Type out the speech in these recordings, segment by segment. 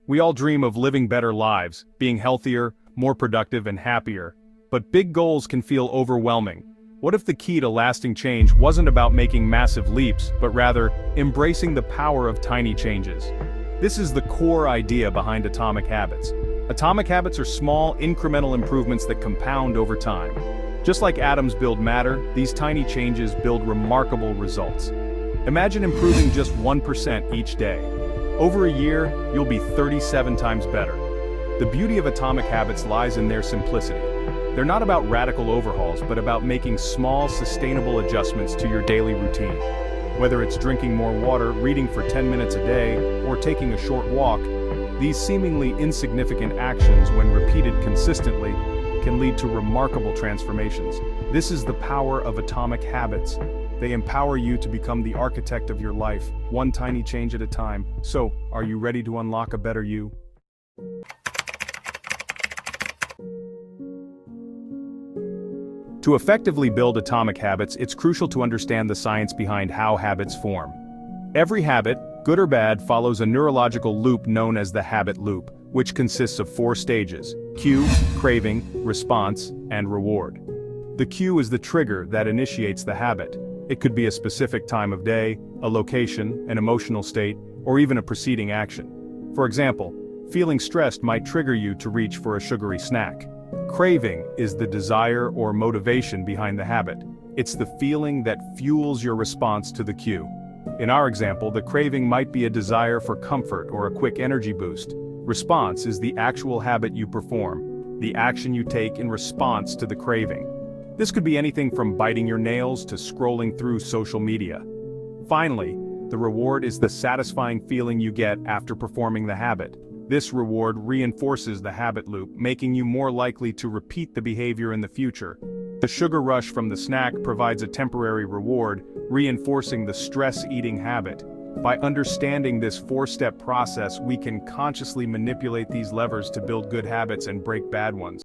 We all dream of living better lives, being healthier, more productive and happier. But big goals can feel overwhelming. What if the key to lasting change wasn't about making massive leaps, but rather, embracing the power of tiny changes? This is the core idea behind atomic habits. Atomic habits are small, incremental improvements that compound over time. Just like atoms build matter, these tiny changes build remarkable results. Imagine improving just 1% each day. Over a year, you'll be 37 times better. The beauty of atomic habits lies in their simplicity. They're not about radical overhauls, but about making small, sustainable adjustments to your daily routine. Whether it's drinking more water, reading for 10 minutes a day, or taking a short walk, these seemingly insignificant actions, when repeated consistently, can lead to remarkable transformations. This is the power of atomic habits. They empower you to become the architect of your life, one tiny change at a time. So, are you ready to unlock a better you? To effectively build atomic habits, it's crucial to understand the science behind how habits form. Every habit, good or bad, follows a neurological loop known as the habit loop, which consists of 4 stages: cue, craving, response, and reward. The cue is the trigger that initiates the habit. It could be a specific time of day, a location, an emotional state, or even a preceding action. For example, feeling stressed might trigger you to reach for a sugary snack. Craving is the desire or motivation behind the habit. It's the feeling that fuels your response to the cue. In our example, the craving might be a desire for comfort or a quick energy boost. Response is the actual habit you perform, the action you take in response to the craving. This could be anything from biting your nails to scrolling through social media. Finally, the reward is the satisfying feeling you get after performing the habit. This reward reinforces the habit loop, making you more likely to repeat the behavior in the future. The sugar rush from the snack provides a temporary reward, reinforcing the stress-eating habit. By understanding this 4-step process, we can consciously manipulate these levers to build good habits and break bad ones.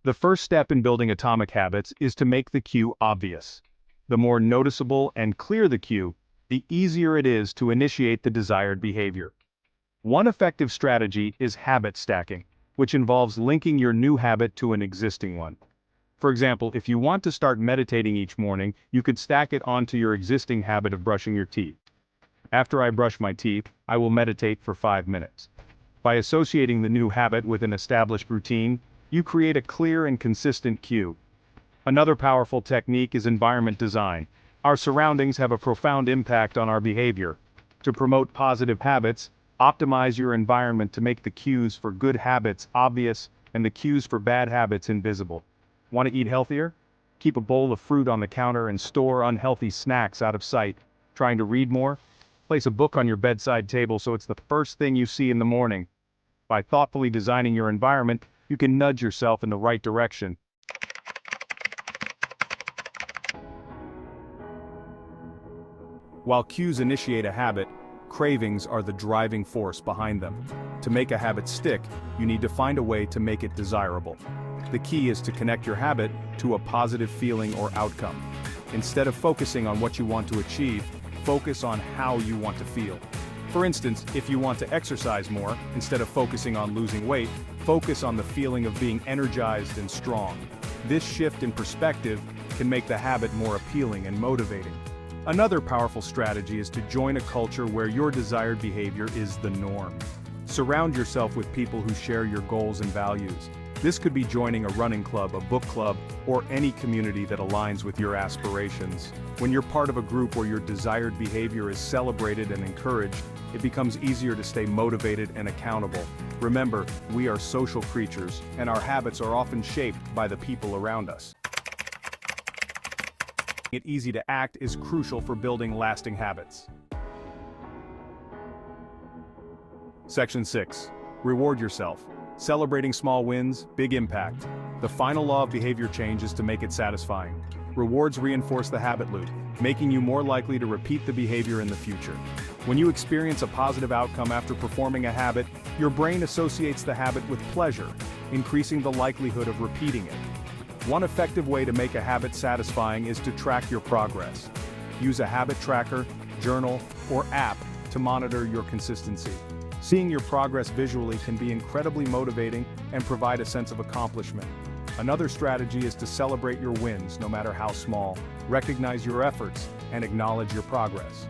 The first step in building atomic habits is to make the cue obvious. The more noticeable and clear the cue, the easier it is to initiate the desired behavior. One effective strategy is habit stacking, which involves linking your new habit to an existing one. For example, if you want to start meditating each morning, you could stack it onto your existing habit of brushing your teeth. After I brush my teeth, I will meditate for 5 minutes. By associating the new habit with an established routine, you create a clear and consistent cue. Another powerful technique is environment design. Our surroundings have a profound impact on our behavior. To promote positive habits, optimize your environment to make the cues for good habits obvious and the cues for bad habits invisible. Want to eat healthier? Keep a bowl of fruit on the counter and store unhealthy snacks out of sight. Trying to read more? Place a book on your bedside table so it's the first thing you see in the morning. By thoughtfully designing your environment, you can nudge yourself in the right direction. While cues initiate a habit, cravings are the driving force behind them. To make a habit stick, you need to find a way to make it desirable. The key is to connect your habit to a positive feeling or outcome. Instead of focusing on what you want to achieve, focus on how you want to feel. For instance, if you want to exercise more, instead of focusing on losing weight, focus on the feeling of being energized and strong. This shift in perspective can make the habit more appealing and motivating. Another powerful strategy is to join a culture where your desired behavior is the norm. Surround yourself with people who share your goals and values. This could be joining a running club, a book club, or any community that aligns with your aspirations. When you're part of a group where your desired behavior is celebrated and encouraged, it becomes easier to stay motivated and accountable. Remember, we are social creatures, and our habits are often shaped by the people around us. It easy to act is crucial for building lasting habits. Section 6. Reward yourself. Celebrating small wins, big impact. The final law of behavior change is to make it satisfying. Rewards reinforce the habit loop, making you more likely to repeat the behavior in the future. When you experience a positive outcome after performing a habit, your brain associates the habit with pleasure, increasing the likelihood of repeating it. One effective way to make a habit satisfying is to track your progress. Use a habit tracker, journal, or app to monitor your consistency. Seeing your progress visually can be incredibly motivating and provide a sense of accomplishment. Another strategy is to celebrate your wins, no matter how small. Recognize your efforts and acknowledge your progress.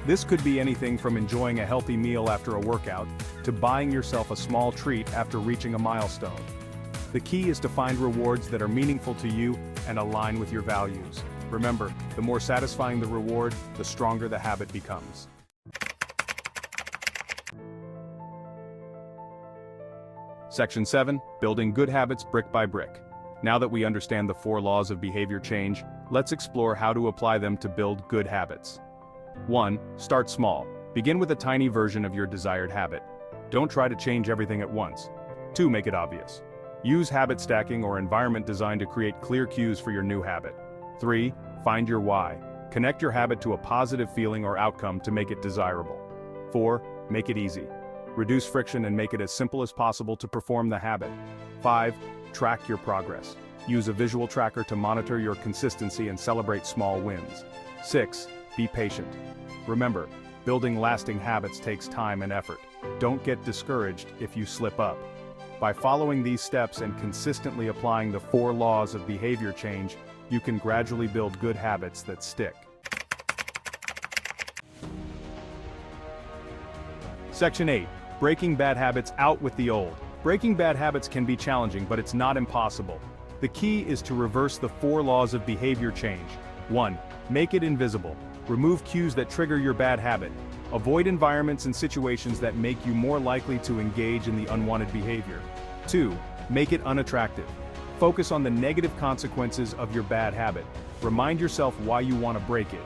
This could be anything from enjoying a healthy meal after a workout to buying yourself a small treat after reaching a milestone. The key is to find rewards that are meaningful to you and align with your values. Remember, the more satisfying the reward, the stronger the habit becomes. Section 7. Building good habits brick by brick. Now that we understand the 4 laws of behavior change, let's explore how to apply them to build good habits. 1. Start small. Begin with a tiny version of your desired habit. Don't try to change everything at once. 2. Make it obvious. Use habit stacking or environment design to create clear cues for your new habit. 3. Find your why. Connect your habit to a positive feeling or outcome to make it desirable. 4. Make it easy. Reduce friction and make it as simple as possible to perform the habit. 5. Track your progress. Use a visual tracker to monitor your consistency and celebrate small wins. 6. Be patient. Remember, building lasting habits takes time and effort. Don't get discouraged if you slip up. By following these steps and consistently applying the 4 laws of behavior change, you can gradually build good habits that stick. Section 8. Breaking bad habits out with the old. Breaking bad habits can be challenging, but it's not impossible. The key is to reverse the 4 laws of behavior change. 1. Make it invisible. Remove cues that trigger your bad habit. Avoid environments and situations that make you more likely to engage in the unwanted behavior. 2. Make it unattractive. Focus on the negative consequences of your bad habit. Remind yourself why you want to break it.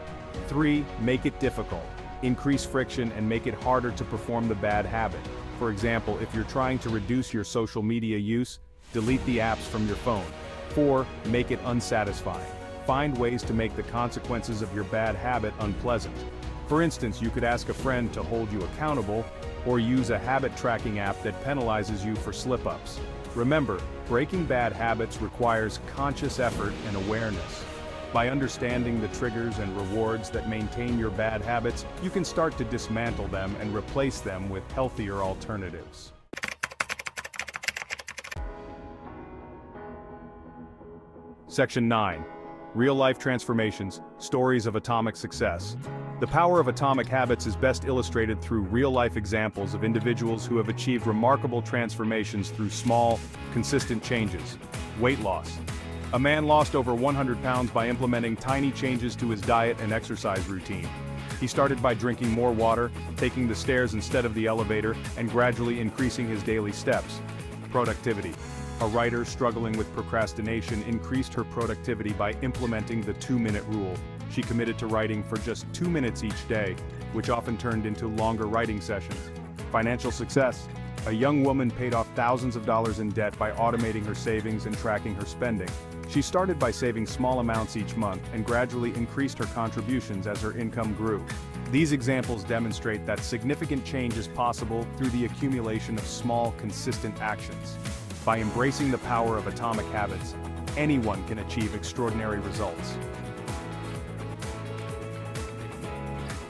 3. Make it difficult. Increase friction and make it harder to perform the bad habit. For example, if you're trying to reduce your social media use, delete the apps from your phone. 4. Make it unsatisfying. Find ways to make the consequences of your bad habit unpleasant. For instance, you could ask a friend to hold you accountable, or use a habit tracking app that penalizes you for slip-ups. Remember, breaking bad habits requires conscious effort and awareness. By understanding the triggers and rewards that maintain your bad habits, you can start to dismantle them and replace them with healthier alternatives. Section 9. Real-life transformations, stories of atomic success. The power of atomic habits is best illustrated through real-life examples of individuals who have achieved remarkable transformations through small, consistent changes. Weight loss. A man lost over 100 pounds by implementing tiny changes to his diet and exercise routine. He started by drinking more water, taking the stairs instead of the elevator, and gradually increasing his daily steps. Productivity. A writer struggling with procrastination increased her productivity by implementing the 2-minute rule. She committed to writing for just 2 minutes each day, which often turned into longer writing sessions. Financial success. A young woman paid off thousands of dollars in debt by automating her savings and tracking her spending. She started by saving small amounts each month and gradually increased her contributions as her income grew. These examples demonstrate that significant change is possible through the accumulation of small, consistent actions. By embracing the power of atomic habits, anyone can achieve extraordinary results.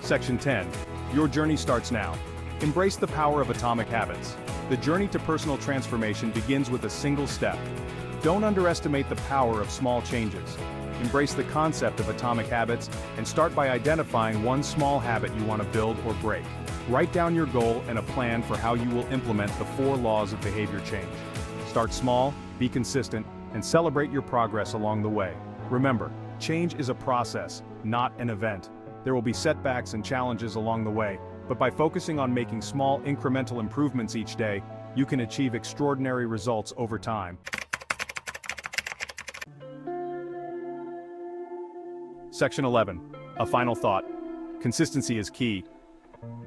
Section 10. Your journey starts now. Embrace the power of atomic habits. The journey to personal transformation begins with a single step. Don't underestimate the power of small changes. Embrace the concept of atomic habits and start by identifying one small habit you want to build or break. Write down your goal and a plan for how you will implement the 4 laws of behavior change. Start small, be consistent, and celebrate your progress along the way. Remember, change is a process, not an event. There will be setbacks and challenges along the way, but by focusing on making small incremental improvements each day, you can achieve extraordinary results over time. Section 11. A final thought. Consistency is key.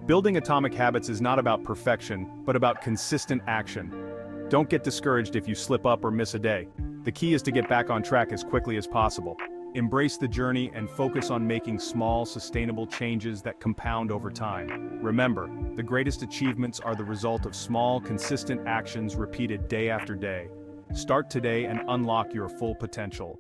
Building atomic habits is not about perfection, but about consistent action. Don't get discouraged if you slip up or miss a day. The key is to get back on track as quickly as possible. Embrace the journey and focus on making small, sustainable changes that compound over time. Remember, the greatest achievements are the result of small, consistent actions repeated day after day. Start today and unlock your full potential.